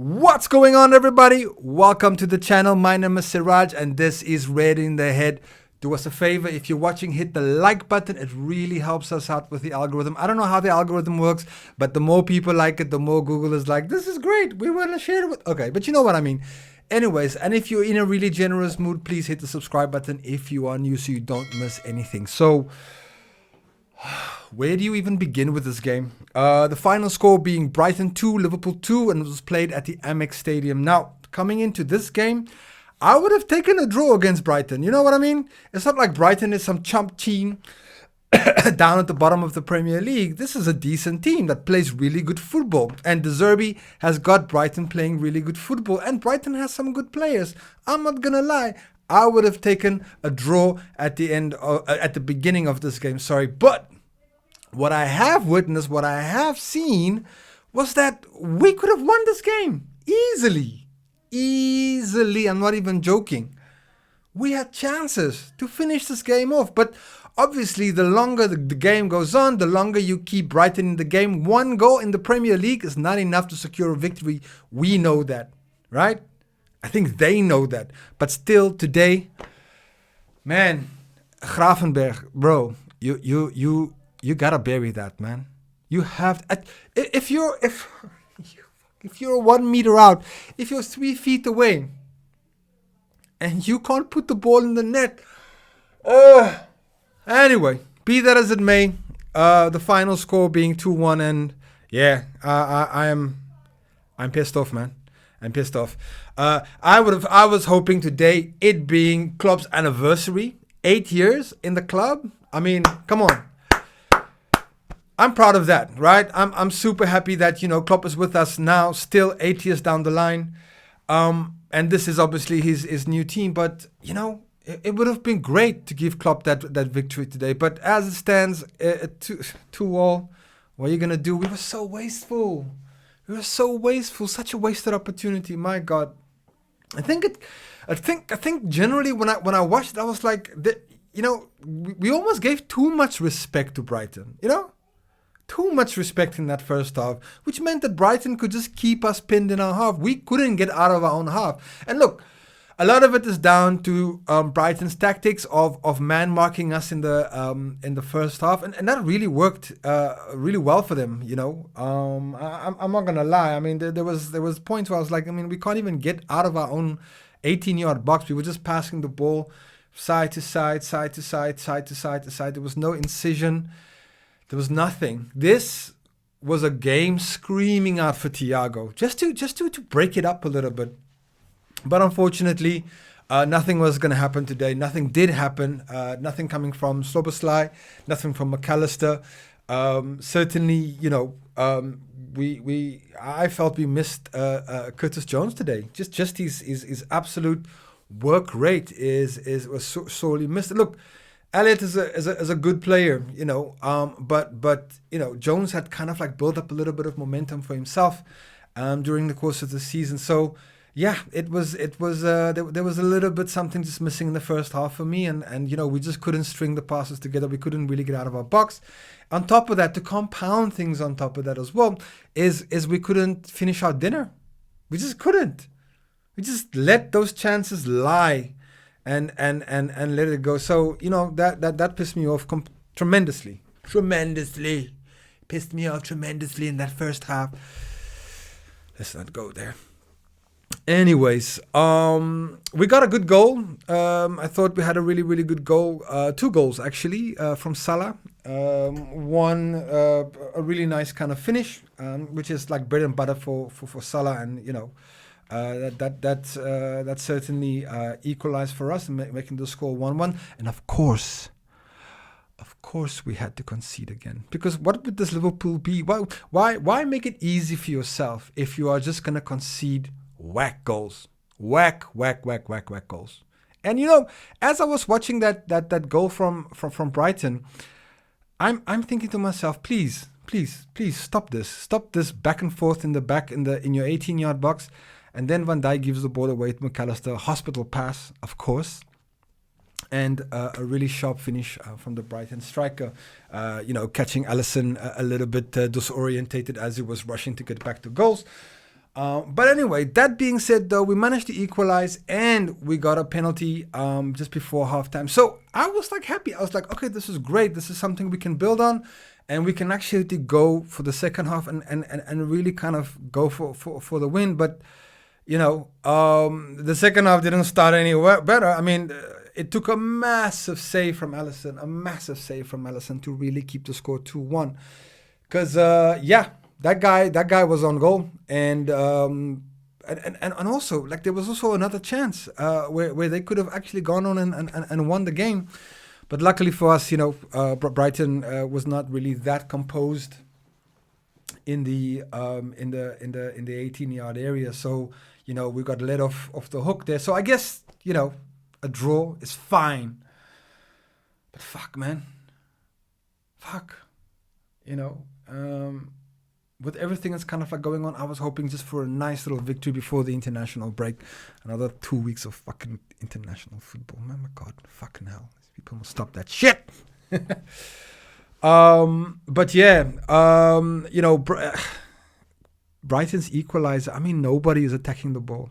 What's going on, everybody? Welcome to the channel. My name is Siraj and this is Red in the Head. Do us a favor, if you're watching, hit the like button. It really helps us out with the algorithm. I don't know how the algorithm works, but the more people like it, the more Google is like, this is great, we want to share it with... Okay, but you know what I mean. Anyways, and if you're in a really generous mood, please hit the subscribe button if you are new so you don't miss anything. So, where do you even begin with this game? The final score being Brighton 2, Liverpool 2, and it was played at the Amex Stadium. Now, coming into this game, I would have taken a draw against Brighton. You know what I mean? It's not like Brighton is some chump team down at the bottom of the Premier League. This is a decent team that plays really good football. And De Zerbi has got Brighton playing really good football. And Brighton has some good players. I'm not going to lie. I would have taken a draw at the beginning of this game. Sorry. But what I have witnessed, what I have seen was that we could have won this game easily. Easily, I'm not even joking. We had chances to finish this game off, but obviously the longer the game goes on, the longer you keep Brighton in the game. One goal in the Premier League is not enough to secure a victory. We know that, right? I think they know that, but still today, man, Gravenberch, bro, you gotta bury that, man. You have if you're 1 meter out, if you're 3 feet away, and you can't put the ball in the net. Anyway, be that as it may, the final score being 2-1, and yeah, I'm pissed off, man. I'm pissed off. I was hoping today, it being Klopp's anniversary, 8 years in the club. I mean, come on. I'm proud of that, right? I'm super happy that, Klopp is with us now, still 8 years down the line. And this is obviously his new team. But, it would have been great to give Klopp that victory today. But as it stands, 2-2, what are you going to do? We were so wasteful. Such a wasted opportunity. My God. I think generally when I watched it, I was like, we almost gave too much respect to Brighton, Too much respect in that first half, which meant that Brighton could just keep us pinned in our half. We couldn't get out of our own half. And look, a lot of it is down to Brighton's tactics of man marking us in the first half, and that really worked really well for them. I'm not gonna lie. I mean, there was points where I was like, we can't even get out of our own 18-yard box. We were just passing the ball side to side, side to side, side to side to side. There was no incision. There was nothing. This was a game screaming out for Thiago, just to break it up a little bit. But unfortunately, nothing was going to happen today. Nothing did happen. Nothing coming from Szoboszlai, nothing from McAllister. Certainly, I felt we missed Curtis Jones today. Just his absolute work rate was sorely missed. Look, Elliott is a good player, but Jones had kind of like built up a little bit of momentum for himself during the course of the season. So yeah, there was a little bit something just missing in the first half for me, and we just couldn't string the passes together. We couldn't really get out of our box. On top of that, to compound things on top of that as well, is we couldn't finish our dinner. We just couldn't. We just let those chances lie. And let it go. So that pissed me off tremendously. Pissed me off tremendously in that first half. Let's not go there. Anyways, we got a good goal. I thought we had a really, really good goal. 2 goals actually from Salah. One a really nice kind of finish, which is like bread and butter for Salah, and that certainly equalized for us, making the score 1-1. And of course, we had to concede again, because what would this Liverpool be? Why make it easy for yourself if you are just gonna concede whack goals, whack goals? And as I was watching that goal from Brighton, I'm thinking to myself, please stop this back and forth in your 18-yard box. And then Van Dijk gives the ball away to McAllister, hospital pass, of course, and a really sharp finish from the Brighton striker, catching Alisson a little bit disorientated as he was rushing to get back to goals. But anyway, that being said, though, we managed to equalize and we got a penalty just before halftime. So I was like happy. I was like, okay, this is great. This is something we can build on, and we can actually go for the second half and really kind of go for the win. But the second half didn't start any better. I mean, it took a massive save from Alisson, to really keep the score 2-1. Because that guy was on goal, and also like there was also another chance where they could have actually gone on and won the game, but luckily for us, Brighton was not really that composed in the 18-yard area, so we got let off the hook there. So I guess a draw is fine, but fuck, man, with everything that's kind of like going on, I was hoping just for a nice little victory before the international break. Another 2 weeks of fucking international football. Man, my God, fucking hell. These people must stop that shit. But yeah, Brighton's equalizer. I mean, nobody is attacking the ball.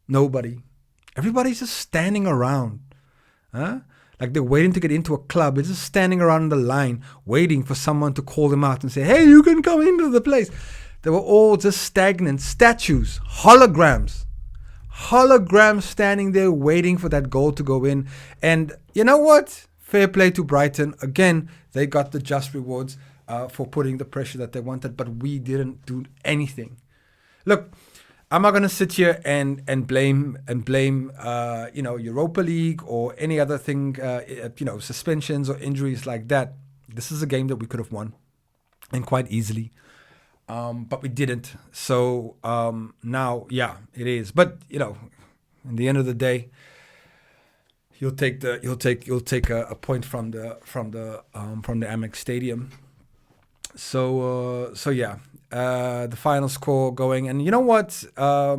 Nobody. Everybody's just standing around. Huh? Like they're waiting to get into a club. They're just standing around the line, waiting for someone to call them out and say, hey, you can come into the place. They were all just stagnant statues, holograms standing there waiting for that goal to go in. And you know what? Fair play to Brighton. Again, they got the just rewards for putting the pressure that they wanted, but we didn't do anything. Look, I'm not going to sit here and blame Europa League or any other thing, suspensions or injuries like that. This is a game that we could have won, and quite easily, but we didn't. So now, yeah, it is. But in the end of the day, you'll take a point from the Amex Stadium. So yeah. The final score going, and you know what? There's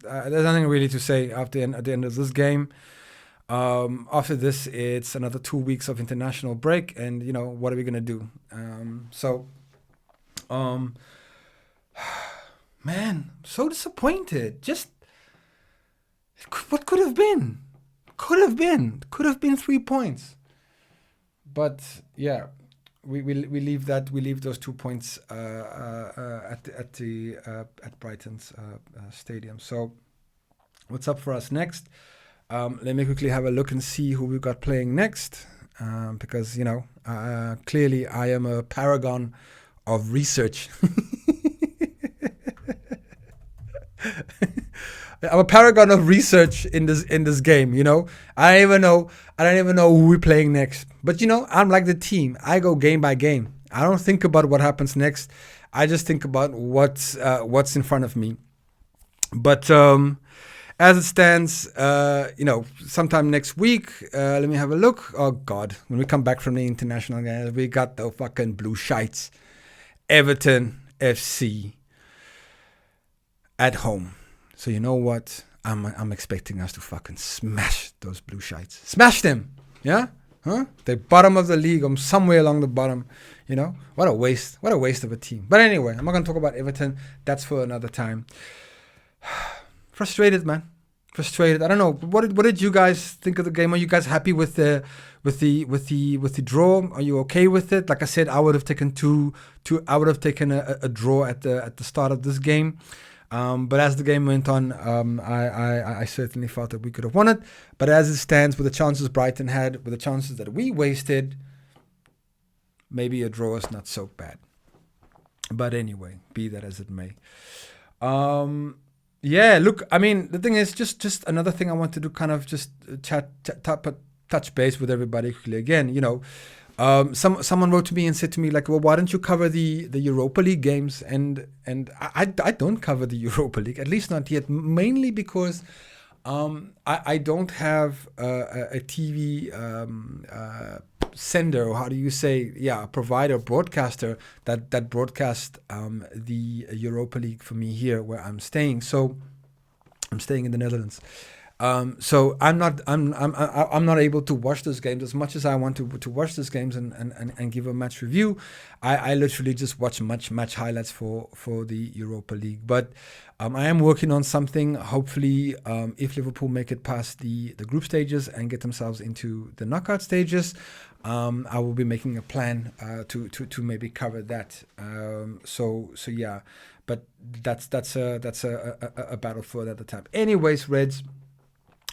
nothing really to say at the end of this game. After this, it's another 2 weeks of international break, and what are we gonna do? Man, so disappointed. Just what could have been? Could have been 3 points, but yeah. We leave those 2 points at Brighton's stadium. So what's up for us next? Let me quickly have a look and see who we got playing next, because clearly I am a paragon of research. I'm a paragon of research in this game. I don't even know who we're playing next. But I'm like the team. I go game by game. I don't think about what happens next. I just think about what's in front of me. But as it stands, sometime next week, let me have a look. Oh God, when we come back from the international games, we got the fucking blue shites, Everton F.C. at home. So you know what? I'm expecting us to fucking smash those blue shites. Smash them! Yeah? Huh? The bottom of the league. I'm somewhere along the bottom. What a waste. What a waste of a team. But anyway, I'm not going to talk about Everton. That's for another time. Frustrated, man. Frustrated. I don't know. What did you guys think of the game? Are you guys happy with the draw? Are you okay with it? Like I said, I would have taken I would have taken a draw at the start of this game. But as the game went on, I certainly felt that we could have won it. But as it stands, with the chances Brighton had, with the chances that we wasted, maybe a draw is not so bad. But anyway, be that as it may. Look, I mean, the thing is, just another thing I want to do, kind of just touch base with everybody quickly again. Someone wrote to me and said to me, like, well, why don't you cover the Europa League games? And I don't cover the Europa League, at least not yet, mainly because I don't have a TV sender, or how do you say, provider, broadcaster that broadcast the Europa League for me here where I'm staying. So I'm staying in the Netherlands. So I'm not able to watch those games as much as I want to watch those games and give a match review. I literally just watch match highlights for the Europa League. But I am working on something. Hopefully, if Liverpool make it past the group stages and get themselves into the knockout stages, I will be making a plan to maybe cover that. So yeah, but that's a battle for another time. Anyways, Reds.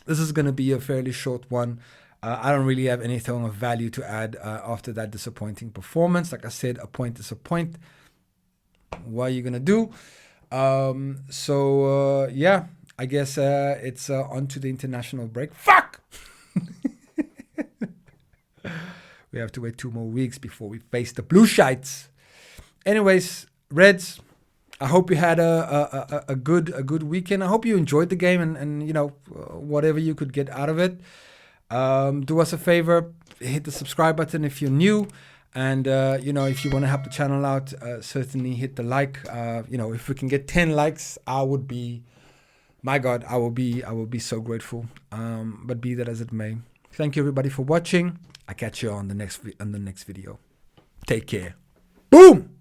This is going to be a fairly short one. I don't really have anything of value to add after that disappointing performance. Like I said, a point is a point. What are you going to do? Yeah, I guess it's on to the international break. Fuck! We have to wait 2 more weeks before we face the Blue Shites. Anyways, Reds, I hope you had a good weekend. I hope you enjoyed the game and whatever you could get out of it. Do us a favor, hit the subscribe button if you're new, and if you want to help the channel out, certainly hit the like. If we can get 10 likes, I would be, my God, I will be so grateful. But be that as it may, thank you everybody for watching. I catch you on the next video. Take care. Boom.